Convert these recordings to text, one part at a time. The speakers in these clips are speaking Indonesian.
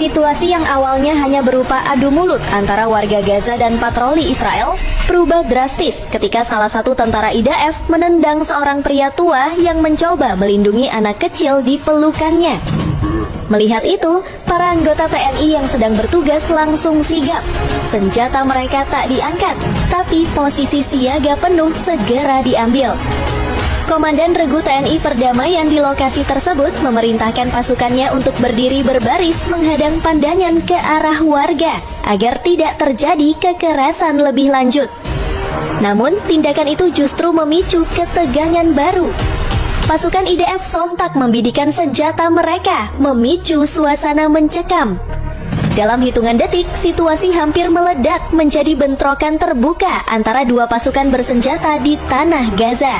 Situasi yang awalnya hanya berupa adu mulut antara warga Gaza dan patroli Israel berubah drastis ketika salah satu tentara IDF menendang seorang pria tua yang mencoba melindungi anak kecil di pelukannya. Melihat itu, para anggota TNI yang sedang bertugas langsung sigap. Senjata mereka tak diangkat, tapi posisi siaga penuh segera diambil. Komandan Regu TNI Perdamaian di lokasi tersebut memerintahkan pasukannya untuk berdiri berbaris menghadang pandangan ke arah warga agar tidak terjadi kekerasan lebih lanjut. Namun, tindakan itu justru memicu ketegangan baru. Pasukan IDF sontak membidikan senjata mereka, memicu suasana mencekam. Dalam hitungan detik, situasi hampir meledak menjadi bentrokan terbuka antara dua pasukan bersenjata di tanah Gaza.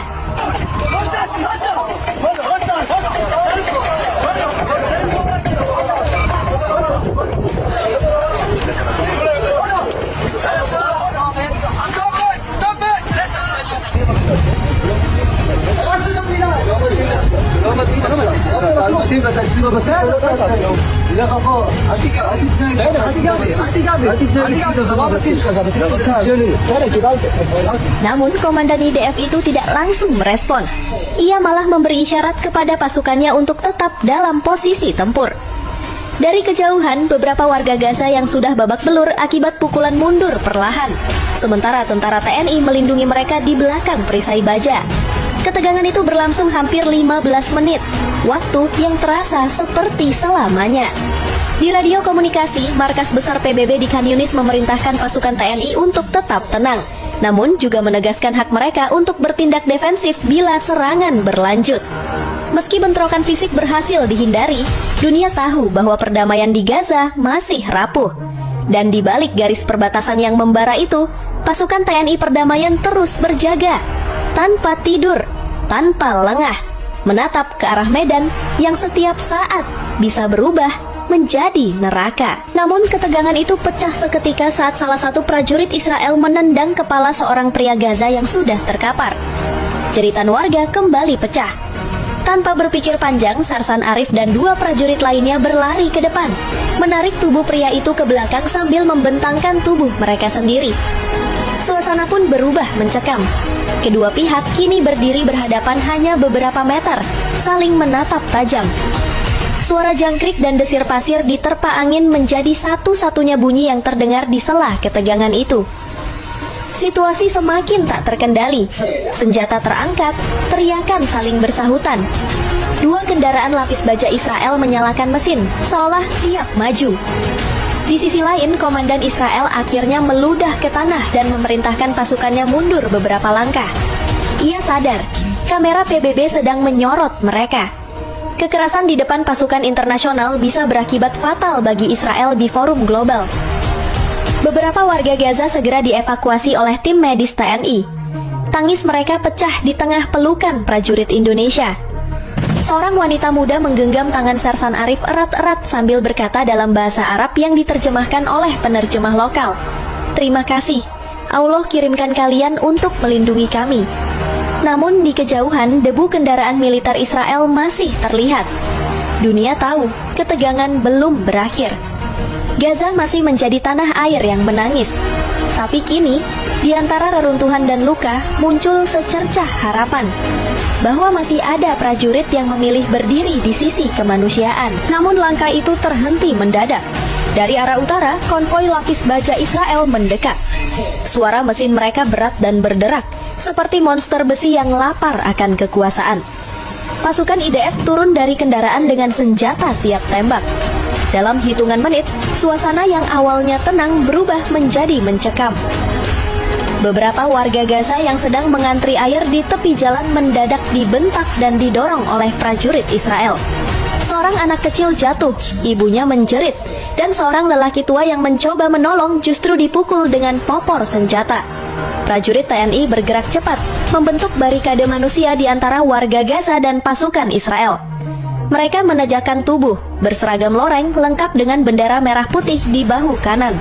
Namun komandan IDF itu tidak langsung merespons. Ia malah memberi isyarat kepada pasukannya untuk tetap dalam posisi tempur. Dari kejauhan, beberapa warga Gaza yang sudah babak belur akibat pukulan mundur perlahan. Sementara tentara TNI melindungi mereka di belakang perisai baja. Ketegangan itu berlangsung hampir 15 menit, waktu yang terasa seperti selamanya. Di radio komunikasi, Markas Besar PBB di Khan Yunis memerintahkan pasukan TNI untuk tetap tenang, namun juga menegaskan hak mereka untuk bertindak defensif bila serangan berlanjut. Meski bentrokan fisik berhasil dihindari, dunia tahu bahwa perdamaian di Gaza masih rapuh. Dan di balik garis perbatasan yang membara itu, pasukan TNI Perdamaian terus berjaga, tanpa tidur, tanpa lengah, menatap ke arah medan yang setiap saat bisa berubah menjadi neraka. Namun ketegangan itu pecah seketika saat salah satu prajurit Israel menendang kepala seorang pria Gaza yang sudah terkapar. Jeritan warga kembali pecah. Tanpa berpikir panjang, Sarsan Arif dan dua prajurit lainnya berlari ke depan, menarik tubuh pria itu ke belakang sambil membentangkan tubuh mereka sendiri. Suasana pun berubah mencekam. Kedua pihak kini berdiri berhadapan hanya beberapa meter, saling menatap tajam. Suara jangkrik dan desir pasir diterpa angin menjadi satu-satunya bunyi yang terdengar di sela ketegangan itu. Situasi semakin tak terkendali. Senjata terangkat, teriakan saling bersahutan. Dua kendaraan lapis baja Israel menyalakan mesin, seolah siap maju. Di sisi lain, komandan Israel akhirnya meludah ke tanah dan memerintahkan pasukannya mundur beberapa langkah. Ia sadar, kamera PBB sedang menyorot mereka. Kekerasan di depan pasukan internasional bisa berakibat fatal bagi Israel di forum global. Beberapa warga Gaza segera dievakuasi oleh tim medis TNI. Tangis mereka pecah di tengah pelukan prajurit Indonesia. Seorang wanita muda menggenggam tangan Sarsan Arif erat-erat sambil berkata dalam bahasa Arab yang diterjemahkan oleh penerjemah lokal. "Terima kasih, Allah kirimkan kalian untuk melindungi kami." Namun di kejauhan, debu kendaraan militer Israel masih terlihat. Dunia tahu, ketegangan belum berakhir. Gaza masih menjadi tanah air yang menangis. Tapi kini, di antara reruntuhan dan luka, muncul secercah harapan bahwa masih ada prajurit yang memilih berdiri di sisi kemanusiaan. Namun langkah itu terhenti mendadak. Dari arah utara, konvoi lapis baja Israel mendekat. Suara mesin mereka berat dan berderak, seperti monster besi yang lapar akan kekuasaan. Pasukan IDF turun dari kendaraan dengan senjata siap tembak. Dalam hitungan menit, suasana yang awalnya tenang berubah menjadi mencekam. Beberapa warga Gaza yang sedang mengantri air di tepi jalan mendadak dibentak dan didorong oleh prajurit Israel. Seorang anak kecil jatuh, ibunya menjerit, dan seorang lelaki tua yang mencoba menolong justru dipukul dengan popor senjata. Prajurit TNI bergerak cepat, membentuk barikade manusia di antara warga Gaza dan pasukan Israel. Mereka menegakkan tubuh, berseragam loreng lengkap dengan bendera merah putih di bahu kanan.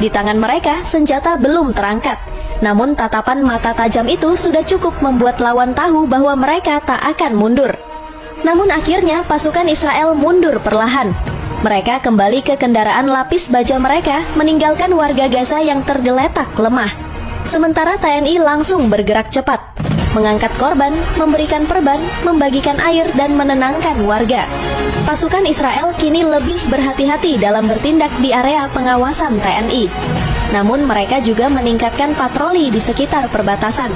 Di tangan mereka, senjata belum terangkat. Namun tatapan mata tajam itu sudah cukup membuat lawan tahu bahwa mereka tak akan mundur. Namun akhirnya pasukan Israel mundur perlahan. Mereka kembali ke kendaraan lapis baja mereka, meninggalkan warga Gaza yang tergeletak lemah. Sementara TNI langsung bergerak cepat, mengangkat korban, memberikan perban, membagikan air, dan menenangkan warga. Pasukan Israel kini lebih berhati-hati dalam bertindak di area pengawasan TNI. Namun mereka juga meningkatkan patroli di sekitar perbatasan.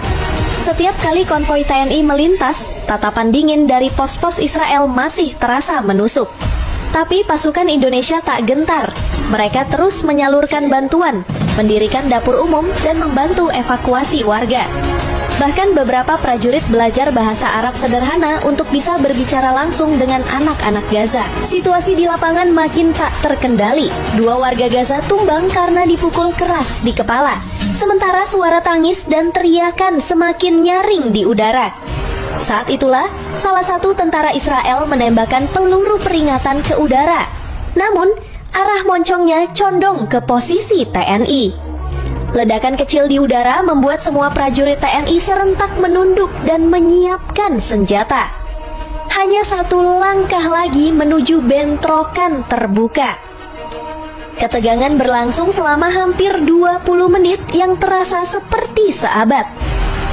Setiap kali konvoi TNI melintas, tatapan dingin dari pos-pos Israel masih terasa menusuk. Tapi pasukan Indonesia tak gentar. Mereka terus menyalurkan bantuan, mendirikan dapur umum, dan membantu evakuasi warga. Bahkan beberapa prajurit belajar bahasa Arab sederhana untuk bisa berbicara langsung dengan anak-anak Gaza. Situasi di lapangan makin tak terkendali. 2 warga Gaza tumbang karena dipukul keras di kepala. Sementara suara tangis dan teriakan semakin nyaring di udara. Saat itulah, salah satu tentara Israel menembakkan peluru peringatan ke udara. Namun, arah moncongnya condong ke posisi TNI. Ledakan kecil di udara membuat semua prajurit TNI serentak menunduk dan menyiapkan senjata. Hanya 1 langkah lagi menuju bentrokan terbuka. Ketegangan berlangsung selama hampir 20 menit yang terasa seperti seabad.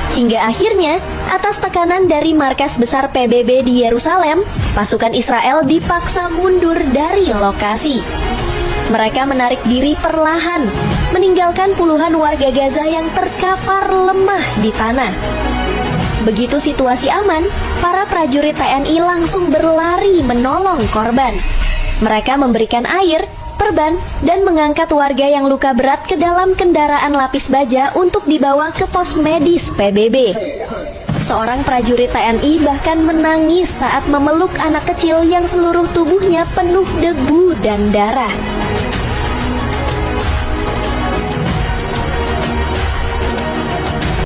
Hingga akhirnya, atas tekanan dari markas besar PBB di Yerusalem, pasukan Israel dipaksa mundur dari lokasi. Mereka menarik diri perlahan, meninggalkan puluhan warga Gaza yang terkapar lemah di tanah. Begitu situasi aman, para prajurit TNI langsung berlari menolong korban. Mereka memberikan air, perban, dan mengangkat warga yang luka berat ke dalam kendaraan lapis baja untuk dibawa ke pos medis PBB. Seorang prajurit TNI bahkan menangis saat memeluk anak kecil yang seluruh tubuhnya penuh debu dan darah.